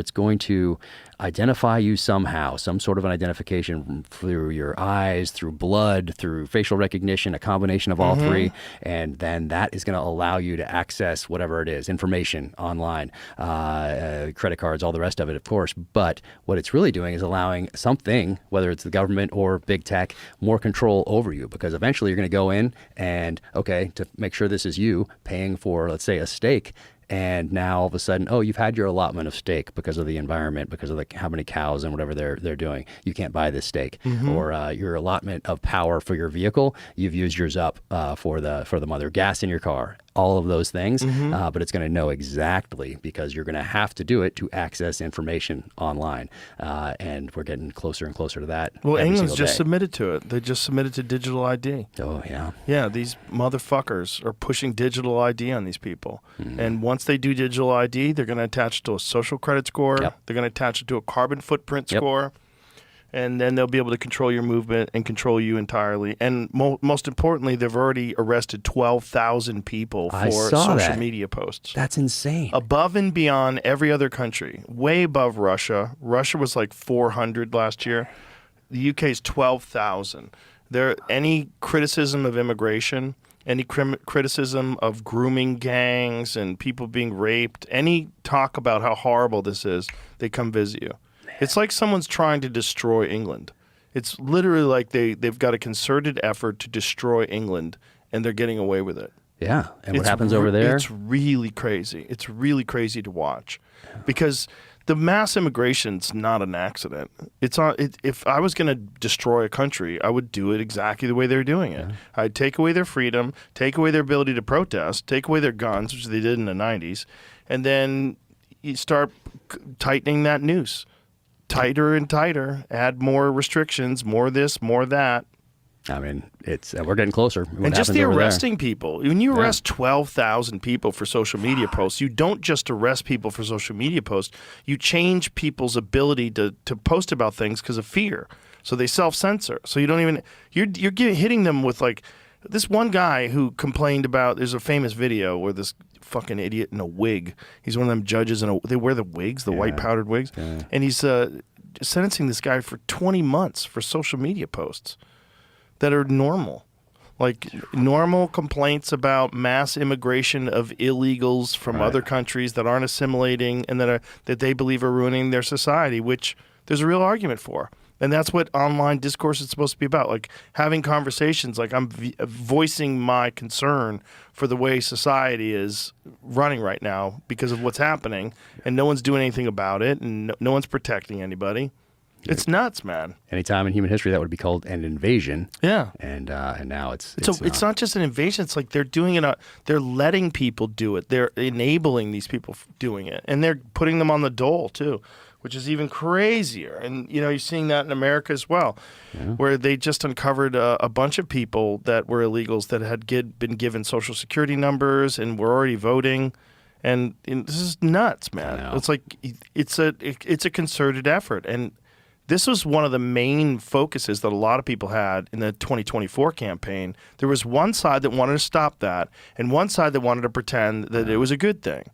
It's going to identify you somehow, some sort of an identification through your eyes, through blood, through facial recognition, a combination of all three. And then that is going to allow you to access whatever it is, information online, credit cards, all the rest of it, of course. But what it's really doing is allowing something, whether it's the government or big tech, more control over you, because eventually you're going to go in and, okay, to make sure this is you paying for, let's say, a steak. And now all of a sudden, oh, you've had your allotment of steak because of the environment, because of how many cows and whatever they're doing. You can't buy this steak. Or your allotment of power for your vehicle, you've used yours up for the mother. Gas in your car, all of those things. But it's going to know exactly, because you're going to have to do it to access information online. And we're getting closer and closer to that. Well, every England's single just day. submitted to it. They just submitted to digital ID. Oh, yeah. Yeah, these motherfuckers are pushing digital ID on these people. And once they do digital ID, they're going to attach it to a social credit score. Yep. They're going to attach it to a carbon footprint score. And then they'll be able to control your movement and control you entirely. And most importantly, they've already arrested 12,000 people for social media posts. That's insane. Above and beyond every other country. Way above Russia. Russia was like 400 last year. The UK is 12,000. Any criticism of immigration, any criticism of grooming gangs and people being raped, any talk about how horrible this is, they come visit you. It's like someone's trying to destroy England. It's literally like they've got a concerted effort to destroy England, and they're getting away with it. Yeah, and what happens over there? It's really crazy. It's really crazy to watch, because the mass immigration's not an accident. If I was going to destroy a country, I would do it exactly the way they're doing it. I'd take away their freedom, take away their ability to protest, take away their guns, which they did in the 90s, and then you start tightening that noose. Tighter and tighter, add more restrictions, more this, more that. I mean, we're getting closer. And just the arresting people. When you arrest 12,000 people for social media posts, you don't just arrest people for social media posts. You change people's ability to post about things because of fear. So they self-censor. So you don't even you're hitting them with, like, this one guy who complained about. There's a famous video where this fucking idiot in a wig. He's one of them judges, and they wear the wigs, the white powdered wigs, and he's sentencing this guy for 20 months for social media posts that are normal, like normal complaints about mass immigration of illegals from other countries that aren't assimilating and that they believe are ruining their society, which there's a real argument for. And that's what online discourse is supposed to be about, like having conversations. Like, I'm voicing my concern for the way society is running right now because of what's happening, and no one's doing anything about it, and no one's protecting anybody. It's nuts, man. Any time in human history that would be called an invasion. Yeah. And now it's not just an invasion. It's like they're doing it. They're letting people do it. They're enabling these people doing it, and they're putting them on the dole too, which is even crazier. And, you're seeing that in America as well, where they just uncovered a bunch of people that were illegals that had been given Social Security numbers and were already voting. And this is nuts, man. It's like it's a concerted effort. And this was one of the main focuses that a lot of people had in the 2024 campaign. There was one side that wanted to stop that, and one side that wanted to pretend that it was a good thing.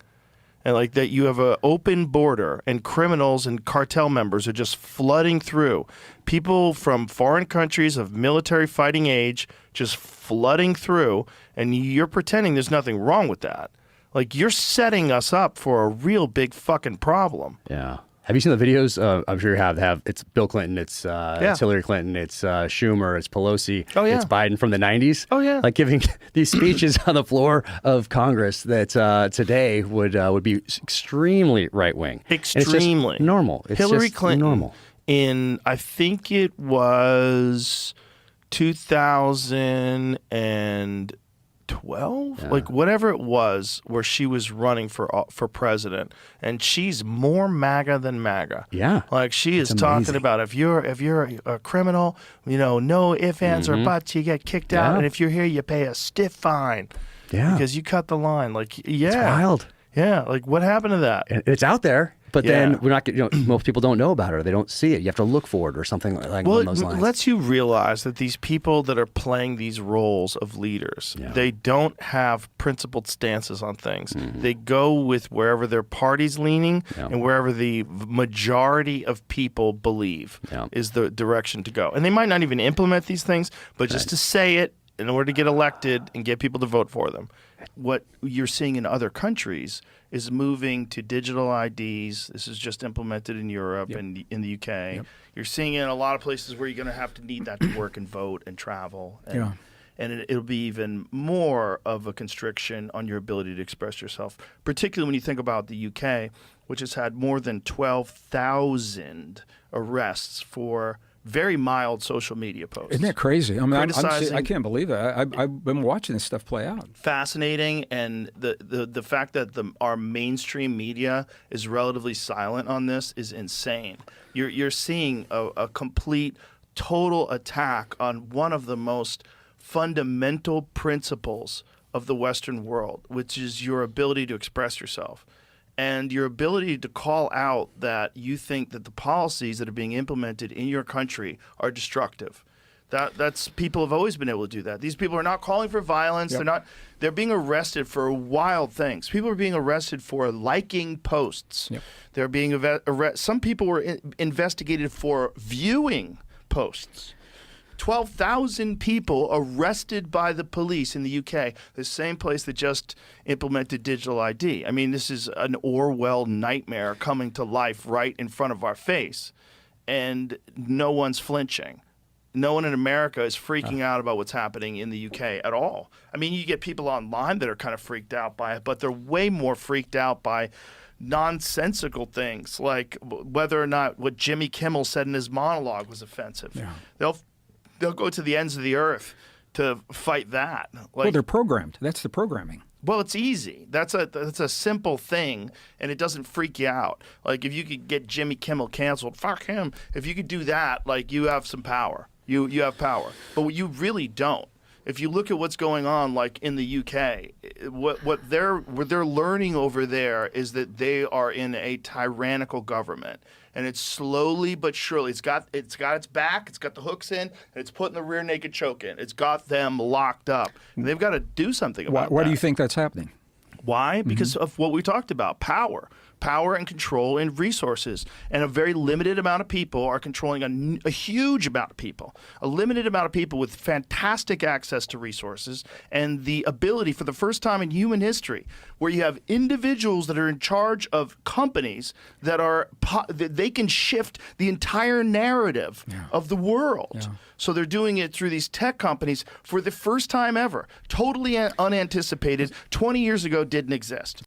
And like that you have an open border and criminals and cartel members are just flooding through. People from foreign countries of military fighting age just flooding through, and you're pretending there's nothing wrong with that. Like, you're setting us up for a real big fucking problem. Yeah. Have you seen the videos? I'm sure you have. It's Bill Clinton, it's Hillary Clinton, it's Schumer, it's Pelosi, it's Biden from the 90s. Oh, yeah. Like giving these speeches on the floor of Congress that today would be extremely right-wing. Extremely. It's just normal. It's Hillary just Clinton, normal. in, I think it was 2012, like whatever it was, where she was running for president, and she's more MAGA than MAGA. Yeah, like she is talking about if you're a criminal, no ifs, ands, or buts, you get kicked out, and if you're here, you pay a stiff fine. Yeah, because you cut the line. Like, it's wild. Yeah, like what happened to that? It's out there. But Yeah. then we're not, most people don't know about it or they don't see it. You have to look for it or something like Well, along those it lines. lets you realize that these people that are playing these roles of leaders, they don't have principled stances on things. They go with wherever their party's leaning and wherever the majority of people believe is the direction to go. And they might not even implement these things, but just to say it in order to get elected and get people to vote for them. What you're seeing in other countries is moving to digital IDs. This is just implemented in Europe and in the UK. You're seeing it in a lot of places where you're going to have to need that to work and vote and travel. And it'll be even more of a constriction on your ability to express yourself, particularly when you think about the UK, which has had more than 12,000 arrests for very mild social media posts. Isn't that crazy? I mean, Criticizing- I can't believe it. I've been watching this stuff play out. Fascinating, and the fact that our mainstream media is relatively silent on this is insane. You're seeing a complete, total attack on one of the most fundamental principles of the Western world, which is your ability to express yourself. And your ability to call out that you think that the policies that are being implemented in your country are destructive. That's people have always been able to do that. These people are not calling for violence. They're being arrested for wild things. People are being arrested for liking posts. They're being arrested. Some people were investigated for viewing posts. 12,000 people arrested by the police in the UK, the same place that just implemented digital ID. I mean, this is an Orwell nightmare coming to life right in front of our face, and no one's flinching. No one in America is freaking out about what's happening in the UK at all. I mean, you get people online that are kind of freaked out by it, but they're way more freaked out by nonsensical things like whether or not what Jimmy Kimmel said in his monologue was offensive. They'll go to the ends of the earth to fight that. Well, they're programmed. That's the programming. Well, it's easy. That's a simple thing, and it doesn't freak you out. Like, if you could get Jimmy Kimmel canceled, fuck him. If you could do that, like, you have some power. You have power. But you really don't. If you look at what's going on, like in the UK, what they're learning over there is that they are in a tyrannical government, and it's slowly but surely. It's got its back, it's got the hooks in, and it's putting the rear naked choke in. It's got them locked up, and they've got to do something about Why that. do you think that's happening? Why? Because of what we talked about, power and control and resources. And a very limited amount of people are controlling a huge amount of people, a limited amount of people with fantastic access to resources and the ability for the first time in human history where you have individuals that are in charge of companies that they can shift the entire narrative of the world. So they're doing it through these tech companies for the first time ever, totally unanticipated. 20 years ago didn't exist.